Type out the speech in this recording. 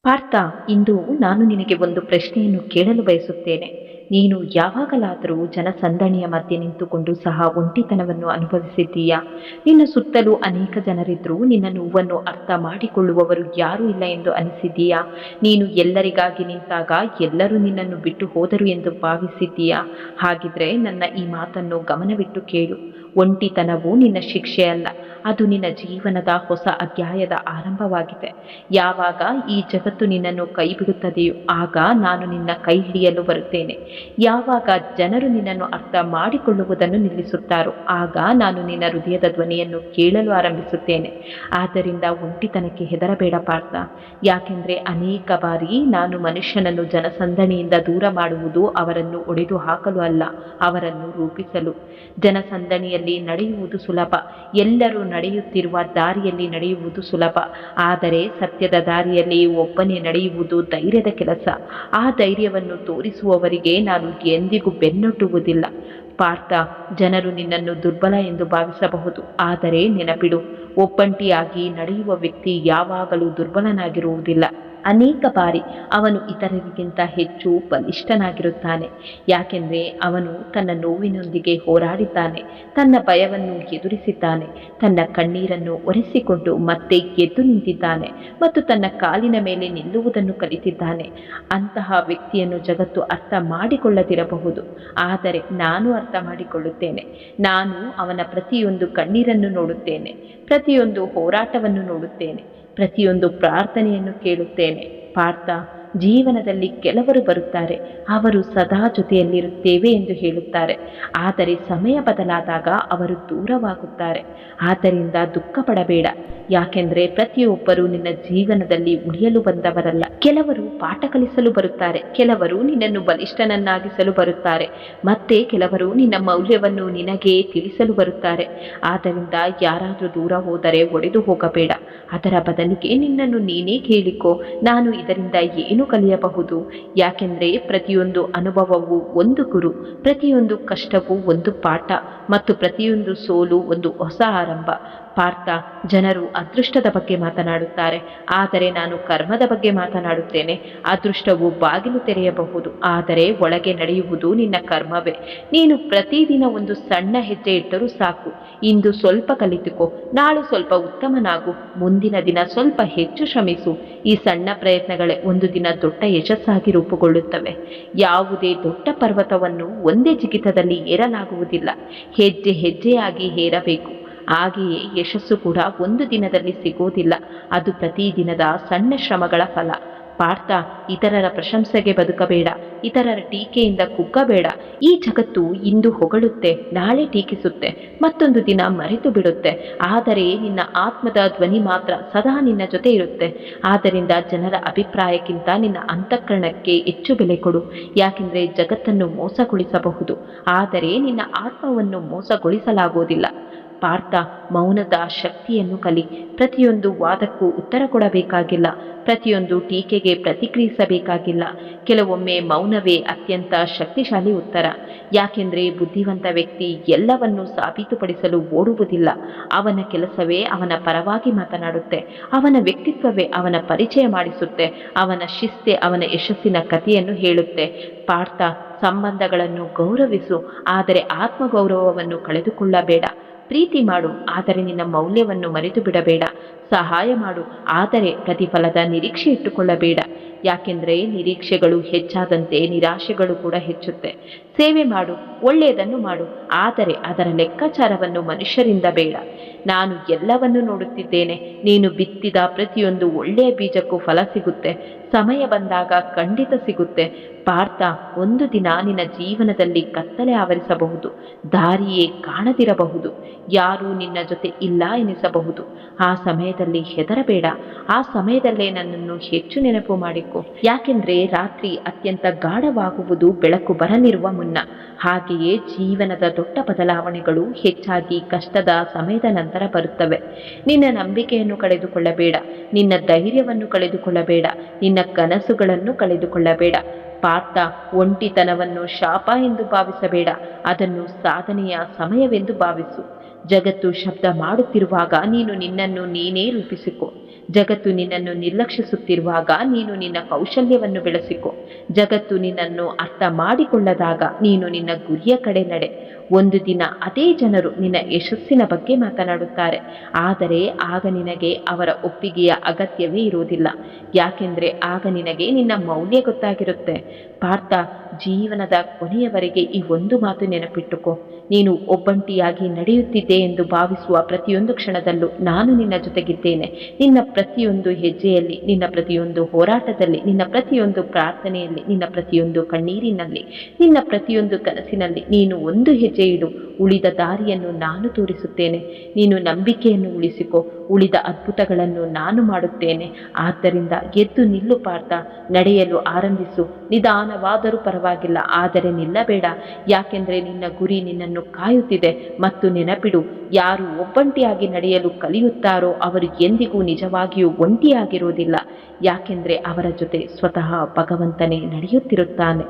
ಪಾರ್ಥ, ಇಂದು ನಾನು ನಿನಗೆ ಒಂದು ಪ್ರಶ್ನೆಯನ್ನು ಕೇಳಲು ಬಯಸುತ್ತೇನೆ. ನೀನು ಯಾವಾಗಲಾದರೂ ಜನಸಂದಣಿಯ ಮಧ್ಯೆ ನಿಂತುಕೊಂಡು ಸಹ ಒಂಟಿತನವನ್ನು ಅನುಭವಿಸಿದ್ದೀಯಾ? ನಿನ್ನ ಸುತ್ತಲೂ ಅನೇಕ ಜನರಿದ್ರೂ ನಿನ್ನ ನೋವನ್ನು ಅರ್ಥ ಮಾಡಿಕೊಳ್ಳುವವರು ಯಾರೂ ಇಲ್ಲ ಎಂದು ಅನಿಸಿದ್ದೀಯಾ? ನೀನು ಎಲ್ಲರಿಗಾಗಿ ನಿಂತಾಗ ಎಲ್ಲರೂ ನಿನ್ನನ್ನು ಬಿಟ್ಟು ಹೋದರು ಎಂದು ಭಾವಿಸಿದ್ದೀಯಾ? ಹಾಗಿದ್ರೆ ನನ್ನ ಈ ಮಾತನ್ನು ಗಮನವಿಟ್ಟು ಕೇಳು. ಒಂಟಿತನವು ನಿನ್ನ ಶಿಕ್ಷೆಯಲ್ಲ, ಅದು ನಿನ್ನ ಜೀವನದ ಹೊಸ ಅಧ್ಯಾಯದ ಆರಂಭವಾಗಿದೆ. ಯಾವಾಗ ಈ ಜಗತ್ತು ನಿನ್ನನ್ನು ಕೈ ಬಿಡುತ್ತದೆಯೋ ಆಗ ನಾನು ನಿನ್ನ ಕೈ ಹಿಡಿಯಲು ಬರುತ್ತೇನೆ. ಯಾವಾಗ ಜನರು ನಿನ್ನನ್ನು ಅರ್ಥ ಮಾಡಿಕೊಳ್ಳುವುದನ್ನು ನಿಲ್ಲಿಸುತ್ತಾರೋ ಆಗ ನಾನು ನಿನ್ನ ಹೃದಯದ ಧ್ವನಿಯನ್ನು ಕೇಳಲು ಆರಂಭಿಸುತ್ತೇನೆ. ಆದ್ದರಿಂದ ಒಂಟಿತನಕ್ಕೆ ಹೆದರಬೇಡ ಪಾರ್ಥ. ಯಾಕೆಂದರೆ ಅನೇಕ ಬಾರಿ ನಾನು ಮನುಷ್ಯನನ್ನು ಜನಸಂದಣಿಯಿಂದ ದೂರ ಮಾಡುವುದು ಅವರನ್ನು ಒಡೆದು ಹಾಕಲು ಅಲ್ಲ, ಅವರನ್ನು ರೂಪಿಸಲು. ಜನಸಂದಣಿಯಲ್ಲಿ ನಡೆಯುವುದು ಸುಲಭ, ಎಲ್ಲರೂ ನಡೆಯುತ್ತಿರುವ ದಾರಿಯಲ್ಲಿ ನಡೆಯುವುದು ಸುಲಭ. ಆದರೆ ಸತ್ಯದ ದಾರಿಯಲ್ಲಿ ಒಬ್ಬನೇ ನಡೆಯುವುದು ಧೈರ್ಯದ ಕೆಲಸ. ಆ ಧೈರ್ಯವನ್ನು ತೋರಿಸುವವರಿಗೆ ನಾನು ಎಂದಿಗೂ ಬೆನ್ನಟ್ಟುವುದಿಲ್ಲ. ಪಾರ್ಥ, ಜನರು ನಿನ್ನನ್ನು ದುರ್ಬಲ ಎಂದು ಭಾವಿಸಬಹುದು, ಆದರೆ ನೆನಪಿಡು, ಒಬ್ಬಂಟಿಯಾಗಿ ನಡೆಯುವ ವ್ಯಕ್ತಿ ಯಾವಾಗಲೂ ದುರ್ಬಲನಾಗಿರುವುದಿಲ್ಲ. ಅನೇಕ ಬಾರಿ ಅವನು ಇತರರಿಗಿಂತ ಹೆಚ್ಚು ಬಲಿಷ್ಠನಾಗಿರುತ್ತಾನೆ. ಯಾಕೆಂದರೆ ಅವನು ತನ್ನ ನೋವಿನೊಂದಿಗೆ ಹೋರಾಡಿದ್ದಾನೆ, ತನ್ನ ಭಯವನ್ನು ಎದುರಿಸಿದ್ದಾನೆ, ತನ್ನ ಕಣ್ಣೀರನ್ನು ಒರೆಸಿಕೊಂಡು ಮತ್ತೆ ಎದ್ದು ನಿಂತಿದ್ದಾನೆ ಮತ್ತು ತನ್ನ ಕಾಲಿನ ಮೇಲೆ ನಿಲ್ಲುವುದನ್ನು ಕಲಿತಿದ್ದಾನೆ. ಅಂತಹ ವ್ಯಕ್ತಿಯನ್ನು ಜಗತ್ತು ಅರ್ಥ ಮಾಡಿಕೊಳ್ಳದಿರಬಹುದು, ಆದರೆ ನಾನು ಅರ್ಥ ಮಾಡಿಕೊಳ್ಳುತ್ತೇನೆ. ನಾನು ಅವನ ಪ್ರತಿಯೊಂದು ಕಣ್ಣೀರನ್ನು ನೋಡುತ್ತೇನೆ, ಪ್ರತಿಯೊಂದು ಹೋರಾಟವನ್ನು ನೋಡುತ್ತೇನೆ, ಪ್ರತಿಯೊಂದು ಪ್ರಾರ್ಥನೆಯನ್ನು ಕೇಳುತ್ತೇನೆ. ಪಾರ್ಥ, ಜೀವನದಲ್ಲಿ ಕೆಲವರು ಬರುತ್ತಾರೆ, ಅವರು ಸದಾ ಜೊತೆಯಲ್ಲಿರುತ್ತೇವೆ ಎಂದು ಹೇಳುತ್ತಾರೆ, ಆದರೆ ಸಮಯ ಬದಲಾದಾಗ ಅವರು ದೂರವಾಗುತ್ತಾರೆ. ಆದ್ದರಿಂದ ದುಃಖ ಪಡಬೇಡ, ಯಾಕೆಂದರೆ ಪ್ರತಿಯೊಬ್ಬರೂ ನಿನ್ನ ಜೀವನದಲ್ಲಿ ಉಳಿಯಲು ಬಂದವರಲ್ಲ. ಕೆಲವರು ಪಾಠ ಕಲಿಸಲು ಬರುತ್ತಾರೆ, ಕೆಲವರು ನಿನ್ನನ್ನು ಬಲಿಷ್ಠನನ್ನಾಗಿಸಲು ಬರುತ್ತಾರೆ, ಮತ್ತೆ ಕೆಲವರು ನಿನ್ನ ಮೌಲ್ಯವನ್ನು ನಿನಗೇ ತಿಳಿಸಲು ಬರುತ್ತಾರೆ. ಆದ್ದರಿಂದ ಯಾರಾದರೂ ದೂರ ಹೋದರೆ ಒಡೆದು ಹೋಗಬೇಡ, ಅದರ ಬದಲಿಗೆ ನಿನ್ನನ್ನು ನೀನೇ ಕೇಳಿಕೋ, ನಾನು ಇದರಿಂದ ಏನು ಕಲಿಯಬಹುದು? ಯಾಕೆಂದರೆ ಪ್ರತಿಯೊಂದು ಅನುಭವವು ಒಂದು ಗುರು, ಪ್ರತಿಯೊಂದು ಕಷ್ಟವೂ ಒಂದು ಪಾಠ ಮತ್ತು ಪ್ರತಿಯೊಂದು ಸೋಲು ಒಂದು ಹೊಸ ಆರಂಭ. ಪಾರ್ಥ, ಜನರು ಅದೃಷ್ಟದ ಬಗ್ಗೆ ಮಾತನಾಡುತ್ತಾರೆ, ಆದರೆ ನಾನು ಕರ್ಮದ ಬಗ್ಗೆ ಮಾತನಾಡುತ್ತೇನೆ. ಅದೃಷ್ಟವು ಬಾಗಿಲು ತೆರೆಯಬಹುದು, ಆದರೆ ಒಳಗೆ ನಡೆಯುವುದು ನಿನ್ನ ಕರ್ಮವೇ. ನೀನು ಪ್ರತಿದಿನ ಒಂದು ಸಣ್ಣ ಹೆಜ್ಜೆ ಇಟ್ಟರೂ ಸಾಕು. ಇಂದು ಸ್ವಲ್ಪ ಕಲಿತುಕೋ, ನಾಳೆ ಸ್ವಲ್ಪ ಉತ್ತಮನಾಗು, ಮುಂದಿನ ದಿನ ಸ್ವಲ್ಪ ಹೆಚ್ಚು ಶ್ರಮಿಸು. ಈ ಸಣ್ಣ ಪ್ರಯತ್ನಗಳೇ ಒಂದು ದಿನ ದೊಡ್ಡ ಯಶಸ್ಸಾಗಿ ರೂಪುಗೊಳ್ಳುತ್ತವೆ. ಯಾವುದೇ ದೊಡ್ಡ ಪರ್ವತವನ್ನು ಒಂದೇ ಜಿಗಿತದಲ್ಲಿ ಏರಲಾಗುವುದಿಲ್ಲ, ಹೆಜ್ಜೆ ಹೆಜ್ಜೆಯಾಗಿ ಏರಬೇಕು. ಹಾಗೆಯೇ ಯಶಸ್ಸು ಕೂಡ ಒಂದು ದಿನದಲ್ಲಿ ಸಿಗೋದಿಲ್ಲ, ಅದು ಪ್ರತಿದಿನದ ಸಣ್ಣ ಶ್ರಮಗಳ ಫಲ. ಪಾರ್ಥ, ಇತರರ ಪ್ರಶಂಸೆಗೆ ಬದುಕಬೇಡ, ಇತರರ ಟೀಕೆಯಿಂದ ಕುಗ್ಗಬೇಡ. ಈ ಜಗತ್ತು ಇಂದು ಹೊಗಳುತ್ತೆ, ನಾಳೆ ಟೀಕಿಸುತ್ತೆ, ಮತ್ತೊಂದು ದಿನ ಮರೆತು ಬಿಡುತ್ತೆ, ಆದರೆ ನಿನ್ನ ಆತ್ಮದ ಧ್ವನಿ ಮಾತ್ರ ಸದಾ ನಿನ್ನ ಜೊತೆ ಇರುತ್ತೆ. ಆದ್ದರಿಂದ ಜನರ ಅಭಿಪ್ರಾಯಕ್ಕಿಂತ ನಿನ್ನ ಅಂತಃಕರಣಕ್ಕೆ ಹೆಚ್ಚು ಬೆಲೆ ಕೊಡು. ಯಾಕೆಂದರೆ ಜಗತ್ತನ್ನು ಮೋಸಗೊಳಿಸಬಹುದು, ಆದರೆ ನಿನ್ನ ಆತ್ಮವನ್ನು ಮೋಸಗೊಳಿಸಲಾಗುವುದಿಲ್ಲ. ಪಾರ್ಥ, ಮೌನದ ಶಕ್ತಿಯನ್ನು ಕಲಿ. ಪ್ರತಿಯೊಂದು ವಾದಕ್ಕೂ ಉತ್ತರ ಕೊಡಬೇಕಾಗಿಲ್ಲ, ಪ್ರತಿಯೊಂದು ಟೀಕೆಗೆ ಪ್ರತಿಕ್ರಿಯಿಸಬೇಕಾಗಿಲ್ಲ. ಕೆಲವೊಮ್ಮೆ ಮೌನವೇ ಅತ್ಯಂತ ಶಕ್ತಿಶಾಲಿ ಉತ್ತರ. ಯಾಕೆಂದರೆ ಬುದ್ಧಿವಂತ ವ್ಯಕ್ತಿ ಎಲ್ಲವನ್ನೂ ಸಾಬೀತುಪಡಿಸಲು ಓಡುವುದಿಲ್ಲ. ಅವನ ಕೆಲಸವೇ ಅವನ ಪರವಾಗಿ ಮಾತನಾಡುತ್ತೆ, ಅವನ ವ್ಯಕ್ತಿತ್ವವೇ ಅವನ ಪರಿಚಯ ಮಾಡಿಸುತ್ತೆ, ಅವನ ಶಿಸ್ತೆ ಅವನ ಯಶಸ್ಸಿನ ಕಥೆಯನ್ನು ಹೇಳುತ್ತೆ. ಪಾರ್ಥ, ಸಂಬಂಧಗಳನ್ನು ಗೌರವಿಸು, ಆದರೆ ಆತ್ಮಗೌರವವನ್ನು ಕಳೆದುಕೊಳ್ಳಬೇಡ. ಪ್ರೀತಿ ಮಾಡು, ಆದರೆ ನಿನ್ನ ಮೌಲ್ಯವನ್ನು ಮರೆತು ಬಿಡಬೇಡ. ಸಹಾಯ ಮಾಡು, ಆದರೆ ಪ್ರತಿಫಲದ ನಿರೀಕ್ಷೆ ಇಟ್ಟುಕೊಳ್ಳಬೇಡ. ಯಾಕೆಂದರೆ ನಿರೀಕ್ಷೆಗಳು ಹೆಚ್ಚಾದಂತೆ ನಿರಾಶೆಗಳು ಕೂಡ ಹೆಚ್ಚುತ್ತೆ. ಸೇವೆ ಮಾಡು, ಒಳ್ಳೆಯದನ್ನು ಮಾಡು, ಆದರೆ ಅದರ ಲೆಕ್ಕಾಚಾರವನ್ನು ಮನುಷ್ಯರಿಂದ ಬೇಡ. ನಾನು ಎಲ್ಲವನ್ನೂ ನೋಡುತ್ತಿದ್ದೇನೆ. ನೀನು ಬಿತ್ತಿದ ಪ್ರತಿಯೊಂದು ಒಳ್ಳೆಯ ಬೀಜಕ್ಕೂ ಫಲ ಸಿಗುತ್ತೆ, ಸಮಯ ಬಂದಾಗ ಖಂಡಿತ ಸಿಗುತ್ತೆ. ಪಾರ್ಥ, ಒಂದು ದಿನ ನಿನ್ನ ಜೀವನದಲ್ಲಿ ಕತ್ತಲೆ ಆವರಿಸಬಹುದು, ದಾರಿಯೇ ಕಾಣದಿರಬಹುದು, ಯಾರೂ ನಿನ್ನ ಜೊತೆ ಇಲ್ಲ ಎನಿಸಬಹುದು. ಆ ಸಮಯದಲ್ಲಿ ಹೆದರಬೇಡ, ಆ ಸಮಯದಲ್ಲೇ ನನ್ನನ್ನು ಹೆಚ್ಚು ನೆನಪು ಮಾಡಿಕೊ. ಯಾಕೆಂದರೆ ರಾತ್ರಿ ಅತ್ಯಂತ ಗಾಢವಾಗುವುದು ಬೆಳಕು ಬರಲಿರುವ ಮುನ್ನ. ಹಾಗೆಯೇ ಜೀವನದ ದೊಡ್ಡ ಬದಲಾವಣೆಗಳು ಹೆಚ್ಚಾಗಿ ಕಷ್ಟದ ಸಮಯದ ನಂತರ ಬರುತ್ತವೆ. ನಿನ್ನ ನಂಬಿಕೆಯನ್ನು ಕಳೆದುಕೊಳ್ಳಬೇಡ, ನಿನ್ನ ಧೈರ್ಯವನ್ನು ಕಳೆದುಕೊಳ್ಳಬೇಡ, ನಿನ್ನ ಕನಸುಗಳನ್ನು ಕಳೆದುಕೊಳ್ಳಬೇಡ. ಪಾರ್ಥ, ಒಂಟಿತನವನ್ನು ಶಾಪ ಎಂದು ಭಾವಿಸಬೇಡ, ಅದನ್ನು ಸಾಧನೆಯ ಸಮಯವೆಂದು ಭಾವಿಸು. ಜಗತ್ತು ಶಬ್ದ ಮಾಡುತ್ತಿರುವಾಗ ನೀನು ನಿನ್ನನ್ನು ನೀನೇ ರೂಪಿಸಿಕೊ. ಜಗತ್ತು ನಿನ್ನನ್ನು ನಿರ್ಲಕ್ಷಿಸುತ್ತಿರುವಾಗ ನೀನು ನಿನ್ನ ಕೌಶಲ್ಯವನ್ನು ಬೆಳೆಸಿಕೊ. ಜಗತ್ತು ನಿನ್ನನ್ನು ಅರ್ಥ ಮಾಡಿಕೊಳ್ಳದಾಗ ನೀನು ನಿನ್ನ ಗುರಿಯ ಕಡೆ ನಡೆ. ಒಂದು ದಿನ ಅದೇ ಜನರು ನಿನ್ನ ಯಶಸ್ಸಿನ ಬಗ್ಗೆ ಮಾತನಾಡುತ್ತಾರೆ, ಆದರೆ ಆಗ ನಿನಗೆ ಅವರ ಒಪ್ಪಿಗೆಯ ಅಗತ್ಯವೇ ಇರುವುದಿಲ್ಲ. ಯಾಕೆಂದರೆ ಆಗ ನಿನಗೆ ನಿನ್ನ ಮೌಲ್ಯ ಗೊತ್ತಾಗಿರುತ್ತೆ. ಪಾರ್ಥ, ಜೀವನದ ಕೊನೆಯವರೆಗೆ ಈ ಒಂದು ಮಾತು ನೆನಪಿಟ್ಟುಕೋ. ನೀನು ಒಬ್ಬಂಟಿಯಾಗಿ ನಡೆಯುತ್ತಿದ್ದೆ ಎಂದು ಭಾವಿಸುವ ಪ್ರತಿಯೊಂದು ಕ್ಷಣದಲ್ಲೂ ನಾನು ನಿನ್ನ ಜೊತೆಗಿದ್ದೇನೆ. ನಿನ್ನ ಪ್ರತಿಯೊಂದು ಹೆಜ್ಜೆಯಲ್ಲಿ, ನಿನ್ನ ಪ್ರತಿಯೊಂದು ಹೋರಾಟದಲ್ಲಿ, ನಿನ್ನ ಪ್ರತಿಯೊಂದು ಪ್ರಾರ್ಥನೆಯಲ್ಲಿ, ನಿನ್ನ ಪ್ರತಿಯೊಂದು ಕಣ್ಣೀರಿನಲ್ಲಿ, ನಿನ್ನ ಪ್ರತಿಯೊಂದು ಕನಸಿನಲ್ಲಿ ನೀನು ಒಂದು ಹೆಜ್ಜೆ ಇಡು. ಉಳಿದ ದಾರಿಯನ್ನು ನಾನು ತೋರಿಸುತ್ತೇನೆ. ನೀನು ನಂಬಿಕೆಯನ್ನು ಉಳಿಸಿಕೊ. ಉಳಿದ ಅದ್ಭುತಗಳನ್ನು ನಾನು ಮಾಡುತ್ತೇನೆ. ಆದ್ದರಿಂದ ಎದ್ದು ನಿಲ್ಲು ಪಾರ್ಥ, ನಡೆಯಲು ಆರಂಭಿಸು. ನಿಧಾನವಾದರೂ ಪರವಾಗಿಲ್ಲ, ಆದರೆ ನಿಲ್ಲಬೇಡ. ಯಾಕೆಂದರೆ ನಿನ್ನ ಗುರಿ ನಿನ್ನನ್ನು ಕಾಯುತ್ತಿದೆ. ಮತ್ತು ನೆನಪಿಡು, ಯಾರು ಒಬ್ಬಂಟಿಯಾಗಿ ನಡೆಯಲು ಕಲಿಯುತ್ತಾರೋ ಅವರು ಎಂದಿಗೂ ನಿಜವಾಗಿಯೂ ಒಂಟಿಯಾಗಿರುವುದಿಲ್ಲ. ಯಾಕೆಂದರೆ ಅವರ ಜೊತೆ ಸ್ವತಃ ಭಗವಂತನೇ ನಡೆಯುತ್ತಿರುತ್ತಾನೆ.